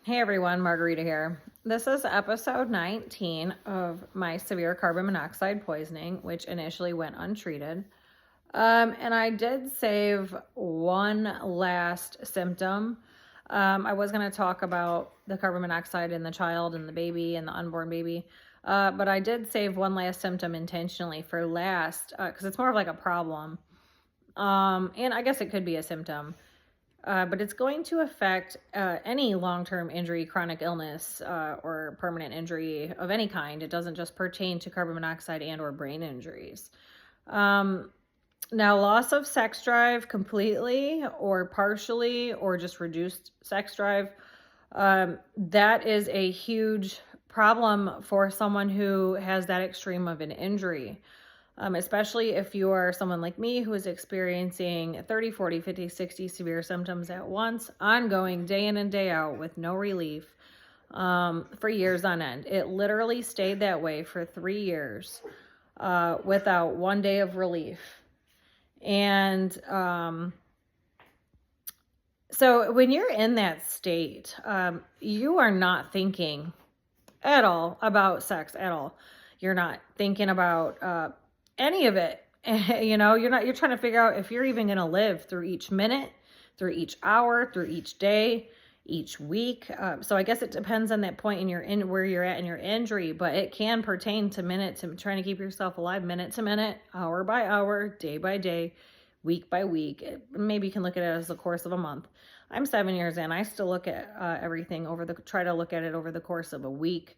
Hey everyone, Margarita here. This is episode 19 of my severe carbon monoxide poisoning, which initially went untreated. And I did save one last symptom. I was going to talk about the carbon monoxide in the child and the baby and the unborn baby. But I did save one last symptom intentionally for last because it's more of like a problem. And I guess it could be a symptom. But it's going to affect any long-term injury, chronic illness, or permanent injury of any kind. It doesn't just pertain to carbon monoxide and or brain injuries. Now, loss of sex drive completely or partially or just reduced sex drive, that is a huge problem for someone who has that extreme of an injury. Especially if you are someone like me who is experiencing 30, 40, 50, 60 severe symptoms at once, ongoing day in and day out with no relief for years on end. It literally stayed that way for 3 years without one day of relief. And so when you're in that state, you are not thinking at all about sex at all. You're not thinking about any of it. You're trying to figure out if you're even going to live through each minute, through each hour, through each day, each week. So I guess it depends on that point where you're at in your injury, but it can pertain to minutes and trying to keep yourself alive minute to minute, hour by hour, day by day, week by week. Maybe you can look at it as the course of a month. I'm 7 years in. I still look at everything try to look at it over the course of a week.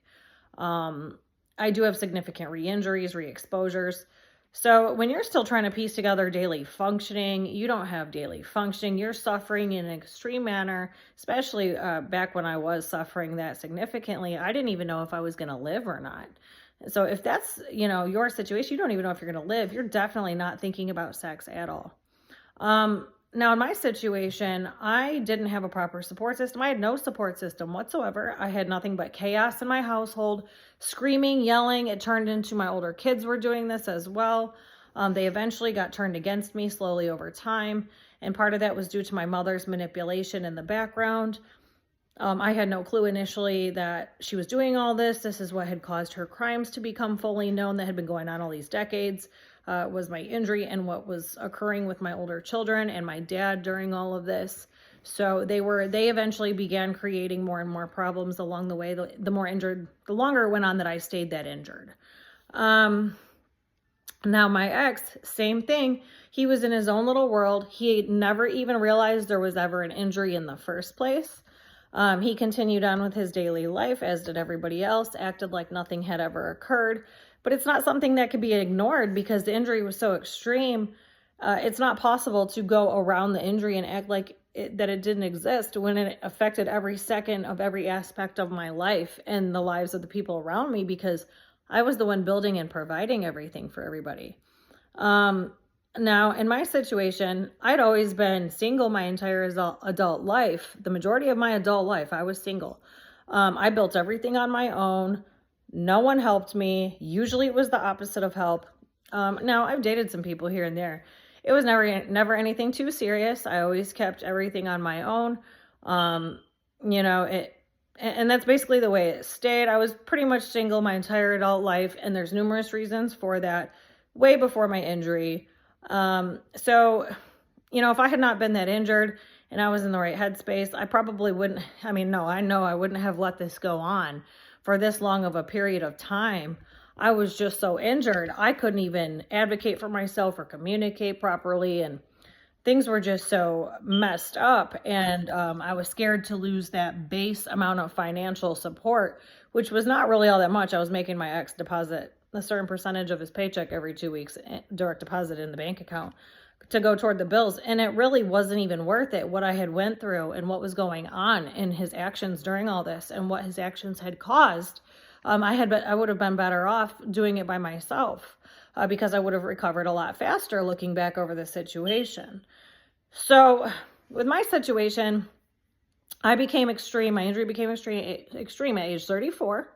I do have significant re-injuries, re-exposures. So when you're still trying to piece together daily functioning, you don't have daily functioning. You're suffering in an extreme manner, especially back when I was suffering that significantly. I didn't even know if I was going to live or not. So if that's, your situation, you don't even know if you're going to live. You're definitely not thinking about sex at all. Now, in my situation, I didn't have a proper support system. I had no support system whatsoever. I had nothing but chaos in my household, screaming, yelling. It turned into my older kids were doing this as well. They eventually got turned against me slowly over time. And part of that was due to my mother's manipulation in the background. I had no clue initially that she was doing all this. This is what had caused her crimes to become fully known that had been going on all these decades. Was my injury and what was occurring with my older children and my dad during all of this. So they eventually began creating more and more problems along the way. The longer it went on that I stayed that injured. Now my ex, same thing. He was in his own little world. He never even realized there was ever an injury in the first place. He continued on with his daily life, as did everybody else, acted like nothing had ever occurred. But it's not something that could be ignored because the injury was so extreme. It's not possible to go around the injury and act like that it didn't exist when it affected every second of every aspect of my life and the lives of the people around me, because I was the one building and providing everything for everybody. Now, in my situation, I'd always been single my entire adult life. The majority of my adult life, I was single. I built everything on my own. No one helped me. Usually it was the opposite of help. Now, I've dated some people here and there. It was never anything too serious. I always kept everything on my own. And that's basically the way it stayed. I was pretty much single my entire adult life, and there's numerous reasons for that way before my injury. So, if I had not been that injured and I was in the right headspace, I probably wouldn't, I know I wouldn't have let this go on for this long of a period of time. I was just so injured. I couldn't even advocate for myself or communicate properly, and things were just so messed up. And I was scared to lose that base amount of financial support, which was not really all that much. I was making my ex deposit a certain percentage of his paycheck every 2 weeks, direct deposit in the bank account to go toward the bills. And it really wasn't even worth it, what I had went through and what was going on in his actions during all this and what his actions had caused. I would have been better off doing it by myself because I would have recovered a lot faster looking back over the situation. So with my situation, I became extreme. My injury became extreme at age 34.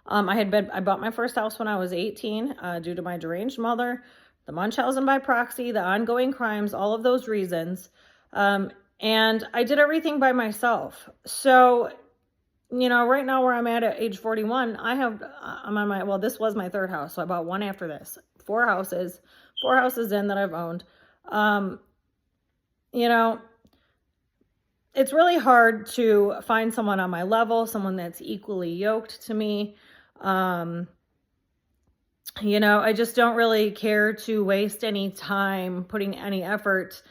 I bought my first house when I was 18 due to my deranged mother, the Munchausen by proxy, the ongoing crimes, all of those reasons. And I did everything by myself. So right now where I'm at age 41, I'm on well, this was my third house. So I bought one after this, four houses in that I've owned. Um, you know, it's really hard to find someone on my level, someone that's equally yoked to me. I just don't really care to waste any time putting any effort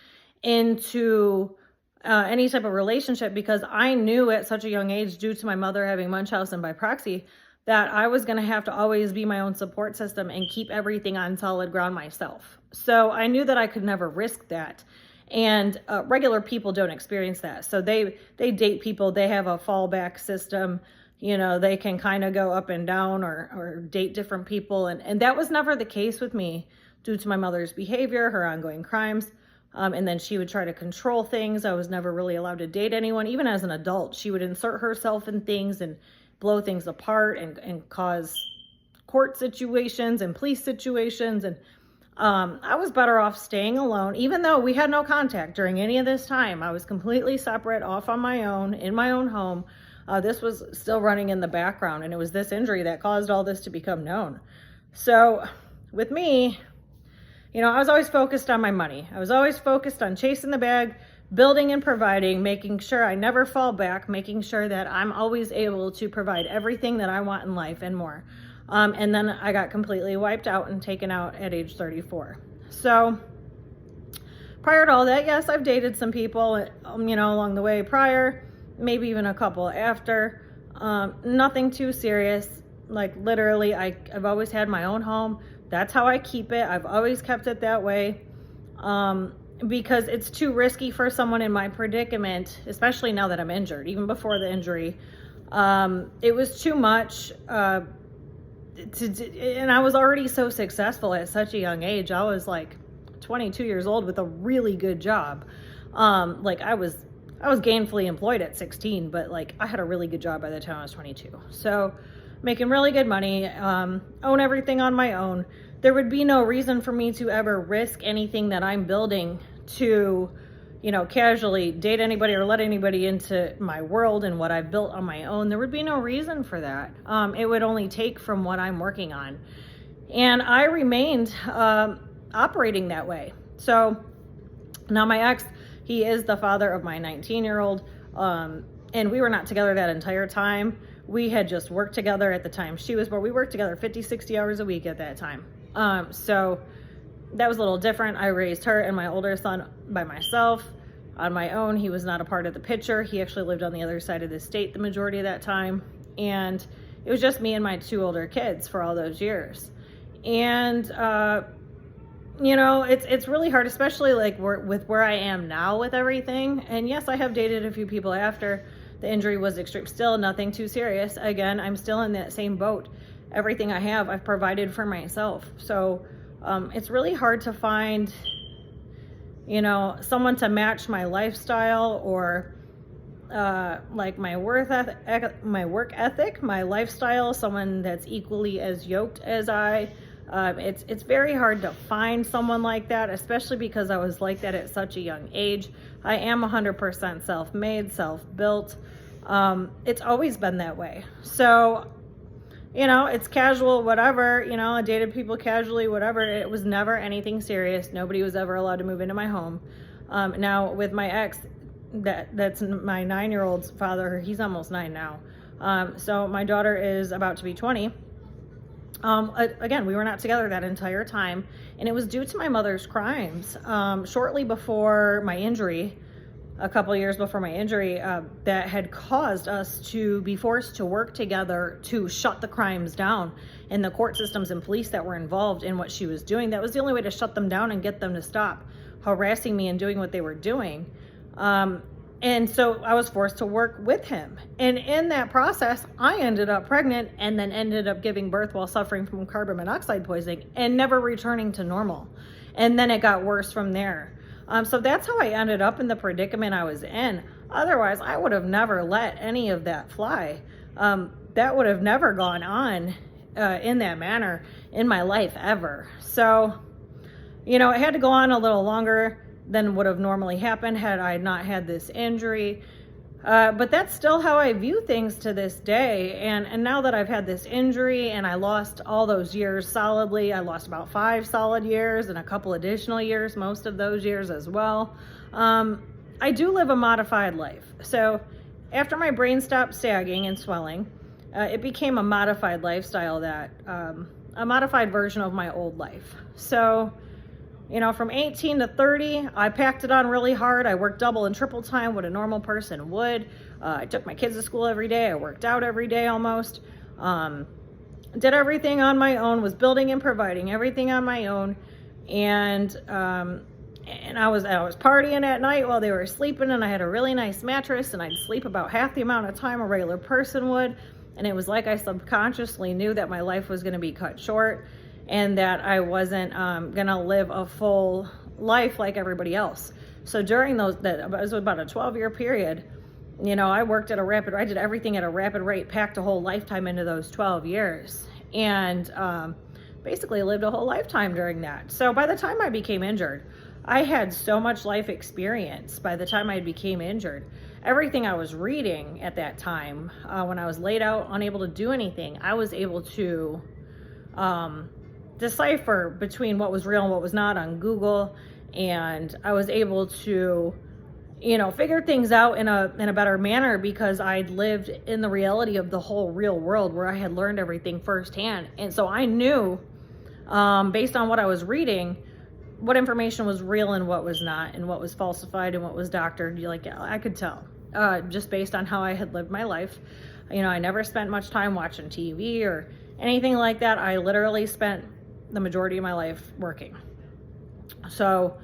into any type of relationship, because I knew at such a young age, due to my mother having Munchausen by proxy, that I was going to have to always be my own support system and keep everything on solid ground myself. So I knew that I could never risk that. And regular people don't experience that. So they date people, they have a fallback system. They can kind of go up and down or date different people. And that was never the case with me due to my mother's behavior, her ongoing crimes. And then she would try to control things. I was never really allowed to date anyone. Even as an adult, she would insert herself in things and blow things apart and cause court situations and police situations. And I was better off staying alone, even though we had no contact during any of this time. I was completely separate, off on my own, in my own home. This was still running in the background, and it was this injury that caused all this to become known. So with me, I was always focused on my money. I was always focused on chasing the bag, building and providing, making sure I never fall back, making sure that I'm always able to provide everything that I want in life and more. And then I got completely wiped out and taken out at age 34. So prior to all that, yes, I've dated some people, along the way prior, maybe even a couple after. Nothing too serious. Like literally, I've always had my own home. That's how I keep it. I've always kept it that way. Because it's too risky for someone in my predicament, especially now that I'm injured. Even before the injury, it was too much. And I was already so successful at such a young age. I was like 22 years old with a really good job. Like I was gainfully employed at 16, but like I had a really good job by the time I was 22. So making really good money, own everything on my own. There would be no reason for me to ever risk anything that I'm building to, casually date anybody or let anybody into my world and what I've built on my own. There would be no reason for that. It would only take from what I'm working on. And I remained operating that way. So now my ex, he is the father of my 19-year-old. And we were not together that entire time. We had just worked together at the time she was born. We worked together 50, 60 hours a week at that time. So that was a little different. I raised her and my older son by myself on my own. He was not a part of the picture. He actually lived on the other side of the state the majority of that time. And it was just me and my two older kids for all those years. And, it's really hard, especially like with where I am now with everything. And yes, I have dated a few people after the injury was extreme. Still nothing too serious. Again, I'm still in that same boat. Everything I have, I've provided for myself. So it's really hard to find, someone to match my lifestyle or like my work ethic, my lifestyle, someone that's equally as yoked as I. It's very hard to find someone like that, especially because I was like that at such a young age. I am 100% self-made, self-built. It's always been that way. So, it's casual, whatever, I dated people casually, whatever. It was never anything serious. Nobody was ever allowed to move into my home. Now with my ex, that's my 9-year-old's father. He's almost 9 now. So my daughter is about to be 20. Again, we were not together that entire time, and it was due to my mother's crimes. Shortly before my injury, a couple of years before my injury, that had caused us to be forced to work together to shut the crimes down. And the court systems and police that were involved in what she was doing, that was the only way to shut them down and get them to stop harassing me and doing what they were doing. And so I was forced to work with him. And in that process, I ended up pregnant and then ended up giving birth while suffering from carbon monoxide poisoning and never returning to normal. And then it got worse from there. So that's how I ended up in the predicament I was in. Otherwise, I would have never let any of that fly. That would have never gone on in that manner in my life ever. So, it had to go on a little longer than would have normally happened had I not had this injury. But that's still how I view things to this day. And now that I've had this injury and I lost all those years solidly, I lost about 5 solid years and a couple additional years, most of those years as well. I do live a modified life. So after my brain stopped sagging and swelling, it became a modified lifestyle a modified version of my old life. So, from 18 to 30, I packed it on really hard. I worked double and triple time what a normal person would. I took my kids to school every day. I worked out every day almost. Did everything on my own, was building and providing everything on my own. And I was partying at night while they were sleeping, and I had a really nice mattress, and I'd sleep about half the amount of time a regular person would. And it was like I subconsciously knew that my life was going to be cut short and that I wasn't going to live a full life like everybody else. So during that was about a 12-year period, I worked I did everything at a rapid rate, packed a whole lifetime into those 12 years, and basically lived a whole lifetime during that. So by the time I became injured, I had so much life experience by the time I became injured. Everything I was reading at that time, when I was laid out, unable to do anything, I was able to decipher between what was real and what was not on Google. And I was able to, figure things out in a better manner because I'd lived in the reality of the whole real world where I had learned everything firsthand. And so I knew, based on what I was reading, what information was real and what was not, and what was falsified and what was doctored. I could tell, just based on how I had lived my life. I never spent much time watching TV or anything like that. I literally spent the majority of my life working. So,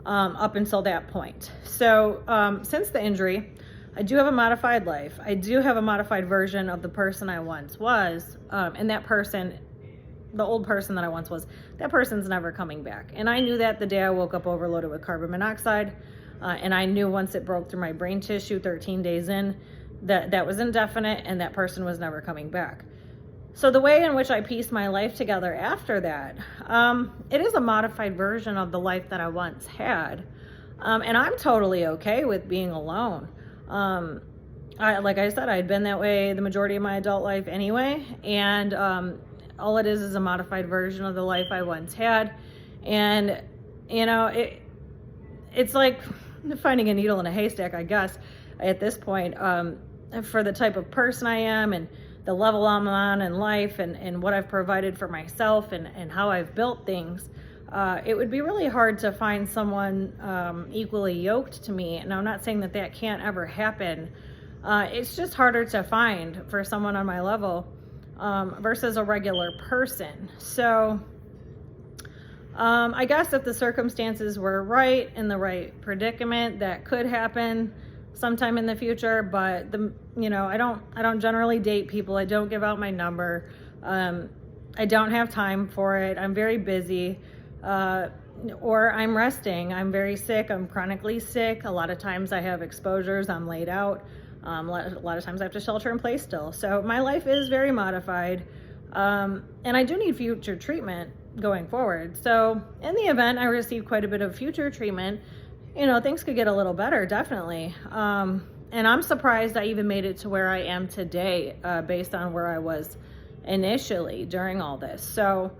up until that point. So, since the injury, I do have a modified life. I do have a modified version of the person I once was. And that person, the old person that I once was, that person's never coming back. And I knew that the day I woke up overloaded with carbon monoxide. And I knew once it broke through my brain tissue 13 days in, that was indefinite and that person was never coming back. So the way in which I pieced my life together after that, it is a modified version of the life that I once had. And I'm totally okay with being alone. Like I said, I'd been that way the majority of my adult life anyway. And all it is a modified version of the life I once had. And, it's like finding a needle in a haystack, I guess, at this point, for the type of person I am and the level I'm on in life and what I've provided for myself and how I've built things. It would be really hard to find someone equally yoked to me. And I'm not saying that can't ever happen. It's just harder to find for someone on my level versus a regular person. So I guess if the circumstances were right, in the right predicament, that could happen sometime in the future. But I don't generally date people. I don't give out my number. I don't have time for it. I'm very busy, or I'm resting. I'm very sick. I'm chronically sick. A lot of times I have exposures. I'm laid out. A lot of times I have to shelter in place still. So my life is very modified. And I do need future treatment going forward. So in the event I receive quite a bit of future treatment, things could get a little better, definitely. And I'm surprised I even made it to where I am today, based on where I was initially during all this. So,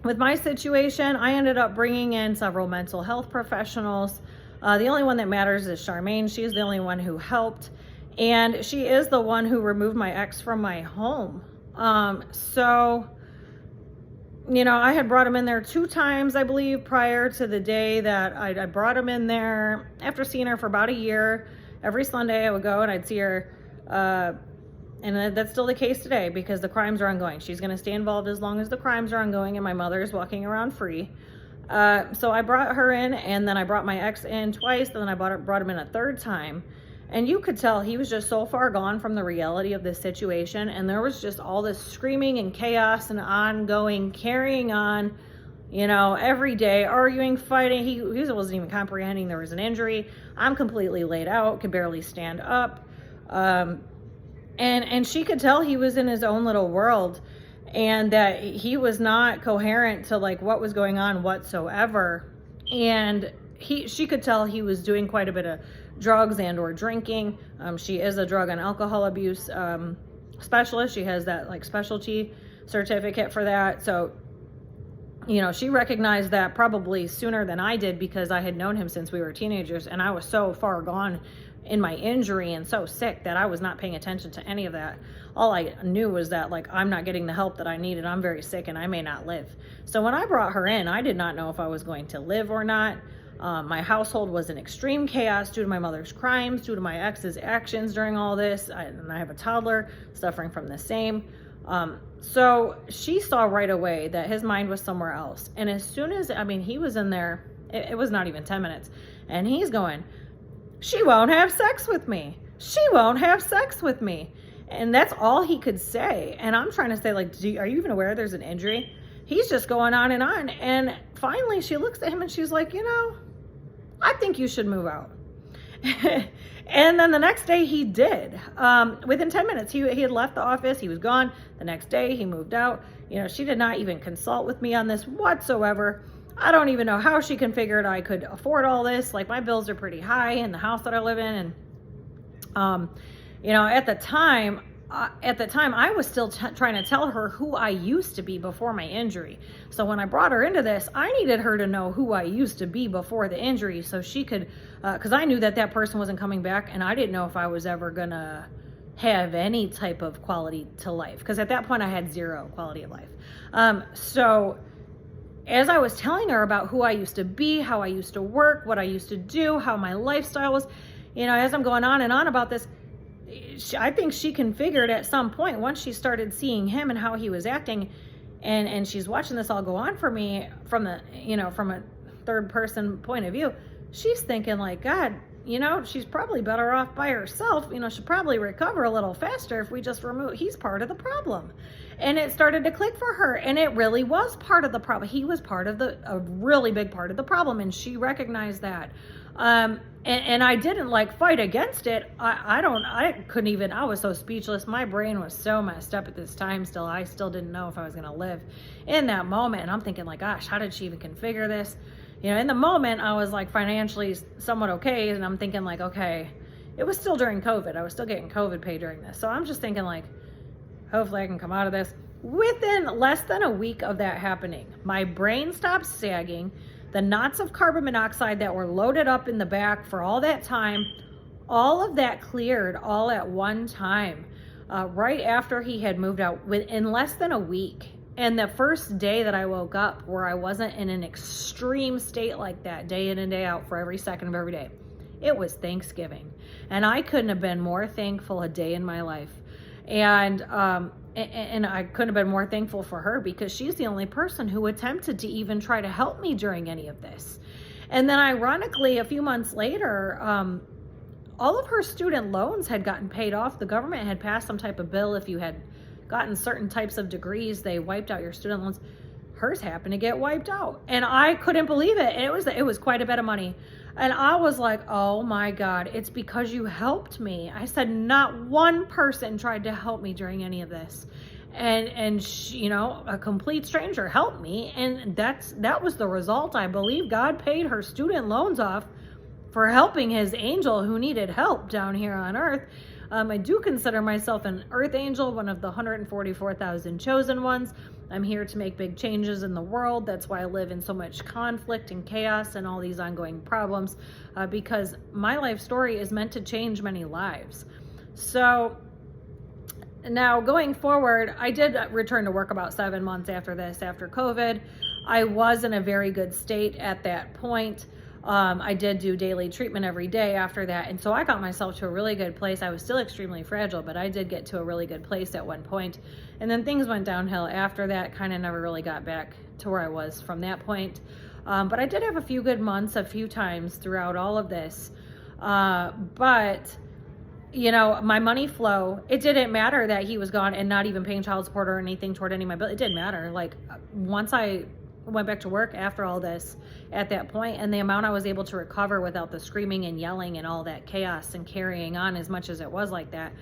with my situation, I ended up bringing in several mental health professionals. The only one that matters is Charmaine. She's the only one who helped. And she is the one who removed my ex from my home. So, I had brought him in there 2 times, I believe, prior to the day that I brought him in there. After seeing her for about a year, every Sunday I would go and I'd see her. And that's still the case today because the crimes are ongoing. She's going to stay involved as long as the crimes are ongoing and my mother is walking around free. So I brought her in, and then I brought my ex in twice, and then I brought him in a 3rd time. And you could tell he was just so far gone from the reality of this situation. And there was just all this screaming and chaos and ongoing, carrying on, every day, arguing, fighting. He wasn't even comprehending there was an injury. I'm completely laid out, could barely stand up. And she could tell he was in his own little world and that he was not coherent to what was going on whatsoever. And she could tell he was doing quite a bit of drugs and or drinking. She is a drug and alcohol abuse specialist. She has that like specialty certificate for that. So, you know, she recognized that probably sooner than I did, because I had known him since we were teenagers, and I was so far gone in my injury and so sick that I was not paying attention to any of that. All I knew was that, like, I'm not getting the help that I needed. I'm very sick and I may not live. So when I brought her in, I did not know if I was going to live or not. My household was in extreme chaos due to my mother's crimes, due to my ex's actions during all this. And I have a toddler suffering from the same. So she saw right away that his mind was somewhere else. And as soon as, I mean, he was in there, it was not even 10 minutes. And he's going, she won't have sex with me. She won't have sex with me. And that's all he could say. And I'm trying to say, like, are you even aware there's an injury? He's just going on. And finally she looks at him and she's like, you know, I think you should move out. And then the next day he did. Within 10 minutes, he had left the office. He was gone. The next day he moved out. You know, she did not even consult with me on this whatsoever. I don't even know how she configured I could afford all this. Like, my bills are pretty high in the house that I live in. And, you know, at the time I was still trying to tell her who I used to be before my injury. So when I brought her into this, I needed her to know who I used to be before the injury, so she could, because I knew that person wasn't coming back, and I didn't know if I was ever gonna have any type of quality to life, because at that point I had zero quality of life. So as I was telling her about who I used to be, how I used to work, what I used to do, how my lifestyle was, you know, as I'm going on and on about this, I think she configured at some point, once she started seeing him and how he was acting, and she's watching this all go on for me from the, you know, from a third person point of view, she's thinking like, God, you know, she's probably better off by herself. You know, she'll probably recover a little faster if we just remove, he's part of the problem. And it started to click for her, and it really was part of the problem. He was part of a really big part of the problem, and she recognized that. And I didn't like fight against it. I couldn't even, I was so speechless. My brain was so messed up at this time still. I still didn't know if I was going to live in that moment. And I'm thinking like, gosh, how did she even configure this? You know, in the moment I was like financially somewhat okay. And I'm thinking like, okay, it was still during COVID. I was still getting COVID pay during this. So I'm just thinking like, hopefully I can come out of this. Within less than a week of that happening, my brain stopped sagging. The knots of carbon monoxide that were loaded up in the back for all that time, all of that cleared all at one time, right after he had moved out, in less than a week. And the first day that I woke up where I wasn't in an extreme state like that, day in and day out for every second of every day, it was Thanksgiving. And I couldn't have been more thankful a day in my life. And I couldn't have been more thankful for her, because she's the only person who attempted to even try to help me during any of this. And then ironically, a few months later, all of her student loans had gotten paid off. The government had passed some type of bill. If you had gotten certain types of degrees, they wiped out your student loans. Hers happened to get wiped out. And I couldn't believe it. And it was quite a bit of money. And I was like, oh my God, it's because you helped me. I said, not one person tried to help me during any of this. And she, you know, a complete stranger helped me. And that was the result. I believe God paid her student loans off for helping his angel who needed help down here on earth. I do consider myself an earth angel, one of the 144,000 chosen ones. I'm here to make big changes in the world. That's why I live in so much conflict and chaos and all these ongoing problems, because my life story is meant to change many lives. So now going forward, I did return to work about 7 months after this, after COVID. I was in a very good state at that point. I did do daily treatment every day after that. And so I got myself to a really good place. I was still extremely fragile, but I did get to a really good place at one point. And then things went downhill after that, kind of never really got back to where I was from that point. But I did have a few good months, a few times throughout all of this. But you know, my money flow, it didn't matter that he was gone and not even paying child support or anything toward any of my bills. It didn't matter. Like, once I went back to work after all this at that point, and the amount I was able to recover without the screaming and yelling and all that chaos and carrying on as much as it was like that,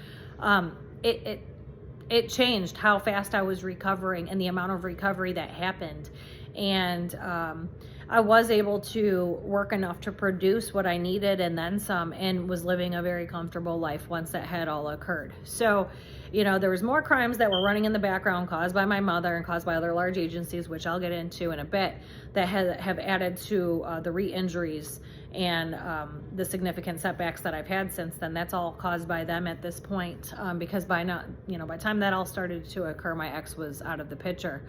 it changed how fast I was recovering and the amount of recovery that happened. And I was able to work enough to produce what I needed and then some, and was living a very comfortable life once that had all occurred. So, you know, there was more crimes that were running in the background caused by my mother and caused by other large agencies, which I'll get into in a bit, that have added to the re-injuries and the significant setbacks that I've had since then. That's all caused by them at this point, because by the time that all started to occur, my ex was out of the picture.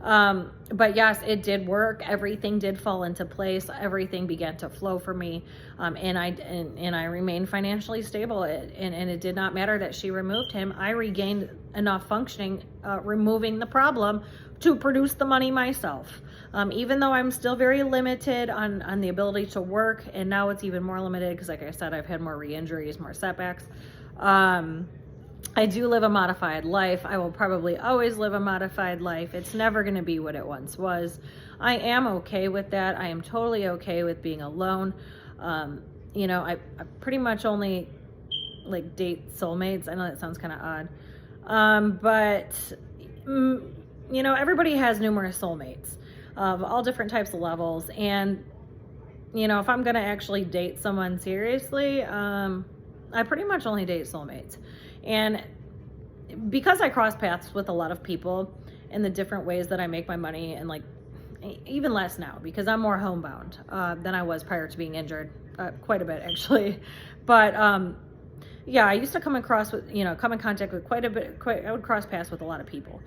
But yes, it did work. Everything did fall into place. Everything began to flow for me. And I remained financially stable. And it did not matter that she removed him. I regained enough functioning, removing the problem, to produce the money myself. Even though I'm still very limited on the ability to work, and now it's even more limited because, like I said, I've had more re-injuries, more setbacks. I do live a modified life. I will probably always live a modified life. It's never going to be what it once was. I am okay with that. I am totally okay with being alone. You know, I pretty much only like date soulmates. I know that sounds kind of odd. But you know, everybody has numerous soulmates of all different types of levels. And, you know, if I'm going to actually date someone seriously, I pretty much only date soulmates. And because I cross paths with a lot of people in the different ways that I make my money, and like even less now because I'm more homebound than I was prior to being injured, quite a bit actually. But yeah, I used to come in contact with I would cross paths with a lot of people.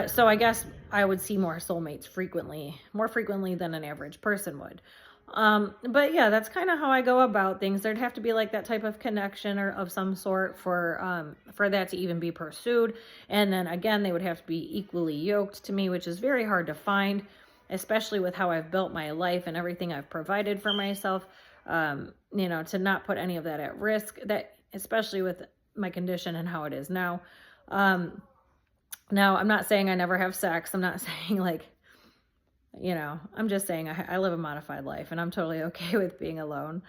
So I guess I would see more soulmates more frequently than an average person would. But yeah, that's kind of how I go about things. There'd have to be like that type of connection or of some sort for that to even be pursued. And then again, they would have to be equally yoked to me, which is very hard to find, especially with how I've built my life and everything I've provided for myself. You know, to not put any of that at risk, that especially with my condition and how it is now. Now I'm not saying I never have sex. I'm not saying like, you know, I'm just saying I live a modified life and I'm totally okay with being alone.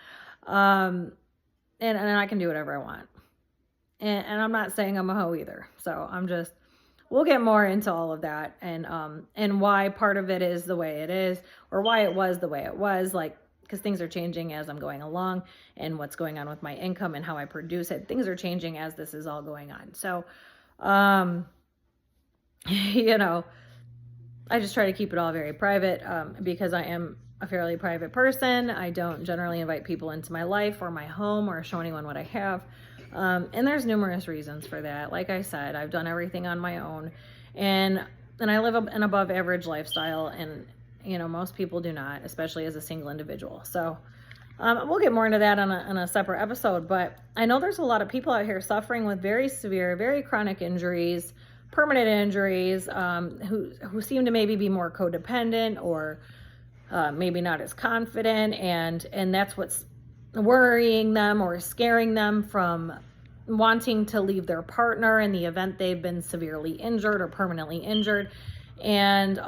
And I can do whatever I want. And I'm not saying I'm a hoe either. So we'll get more into all of that and why part of it is the way it is, or why it was the way it was, like, because things are changing as I'm going along, and what's going on with my income and how I produce it. Things are changing as this is all going on. So, you know, I just try to keep it all very private because I am a fairly private person. I don't generally invite people into my life or my home or show anyone what I have. And there's numerous reasons for that. Like I said, I've done everything on my own, and I live an above average lifestyle, and you know, most people do not, especially as a single individual. So we'll get more into that on a separate episode. But I know there's a lot of people out here suffering with very severe, very chronic injuries, permanent injuries, who seem to maybe be more codependent or maybe not as confident, and that's what's worrying them or scaring them from wanting to leave their partner in the event they've been severely injured or permanently injured. And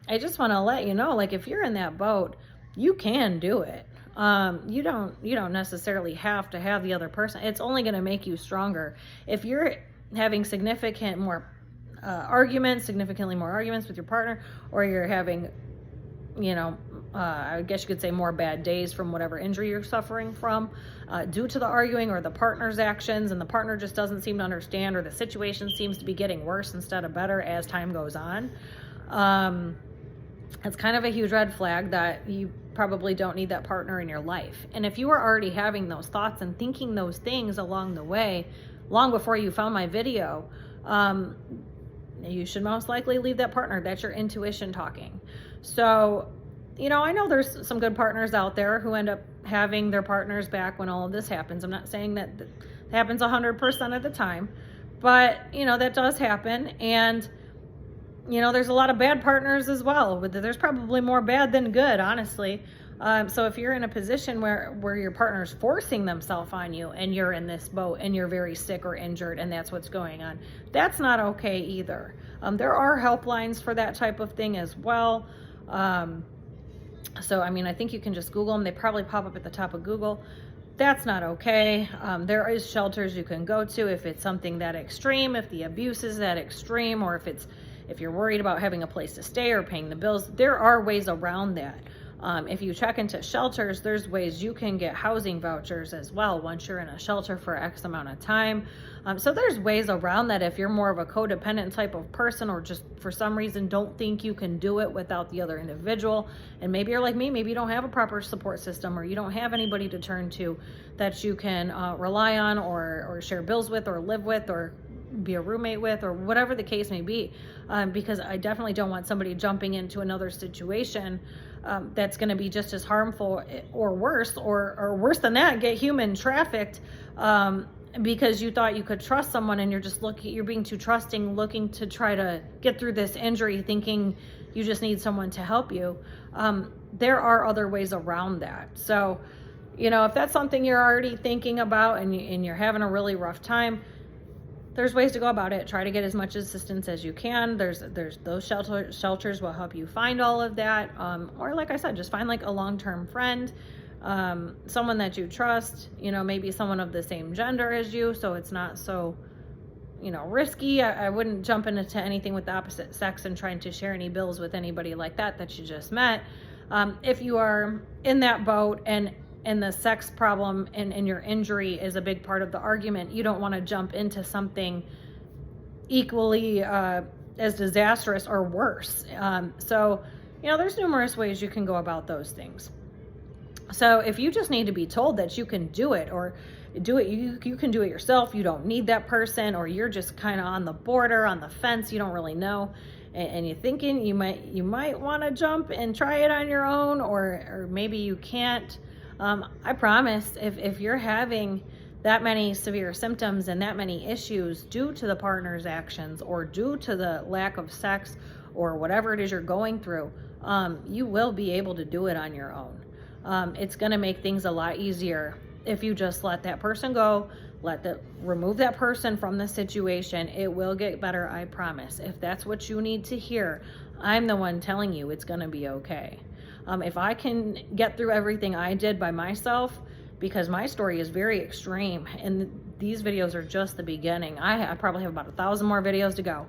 I just want to let you know, like, if you're in that boat, you can do it. You don't necessarily have to have the other person. It's only going to make you stronger. If you're having significantly more arguments with your partner, or you're having, you know, I guess you could say more bad days from whatever injury you're suffering from due to the arguing or the partner's actions, and the partner just doesn't seem to understand, or the situation seems to be getting worse instead of better as time goes on. It's kind of a huge red flag that you probably don't need that partner in your life. And if you were already having those thoughts and thinking those things along the way, long before you found my video, you should most likely leave that partner. That's your intuition talking. So, you know, I know there's some good partners out there who end up having their partners back when all of this happens. I'm not saying that happens 100% of the time, but, you know, that does happen. And, you know, there's a lot of bad partners as well. But there's probably more bad than good, honestly. So if you're in a position where your partner's forcing themselves on you, and you're in this boat and you're very sick or injured and that's what's going on, that's not okay either. There are helplines for that type of thing as well. So, I mean, I think you can just Google them. They probably pop up at the top of Google. That's not okay. There is shelters you can go to if it's something that extreme, if the abuse is that extreme, or if you're worried about having a place to stay or paying the bills. There are ways around that. If you check into shelters, there's ways you can get housing vouchers as well once you're in a shelter for X amount of time. So there's ways around that if you're more of a codependent type of person, or just for some reason don't think you can do it without the other individual. And maybe you're like me, maybe you don't have a proper support system, or you don't have anybody to turn to that you can rely on, or share bills with, or live with, or be a roommate with, or whatever the case may be. Because I definitely don't want somebody jumping into another situation that's going to be just as harmful, or worse, or worse than that, get human trafficked, because you thought you could trust someone, and you're being too trusting, looking to try to get through this injury, thinking you just need someone to help you. There are other ways around that. So, if that's something you're already thinking about, and you're having a really rough time, there's ways to go about it. Try to get as much assistance as you can. There's those shelters will help you find all of that. Or like I said, just find like a long-term friend, someone that you trust, maybe someone of the same gender as you, so it's not so, risky. I wouldn't jump into anything with the opposite sex and trying to share any bills with anybody like that you just met. If you are in that boat, and the sex problem and your injury is a big part of the argument, you don't want to jump into something equally as disastrous or worse. So, there's numerous ways you can go about those things. So if you just need to be told that you can do it, or do it, you can do it yourself, you don't need that person, or you're just kind of on the border, on the fence, you don't really know, and you're thinking you might want to jump and try it on your own, or maybe you can't. I promise, if you're having that many severe symptoms and that many issues due to the partner's actions, or due to the lack of sex, or whatever it is you're going through, you will be able to do it on your own. It's going to make things a lot easier if you just let that person go, remove that person from the situation. It will get better, I promise. If that's what you need to hear, I'm the one telling you it's going to be okay. If I can get through everything I did by myself, because my story is very extreme, and these videos are just the beginning. I probably have about 1,000 more videos to go.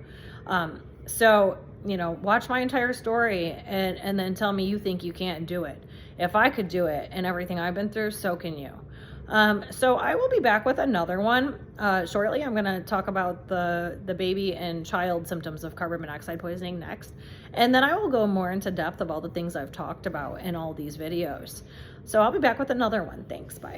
So, watch my entire story and then tell me you think you can't do it. If I could do it and everything I've been through, so can you. So I will be back with another one shortly. I'm going to talk about the baby and child symptoms of carbon monoxide poisoning next. And then I will go more into depth of all the things I've talked about in all these videos. So I'll be back with another one. Thanks. Bye.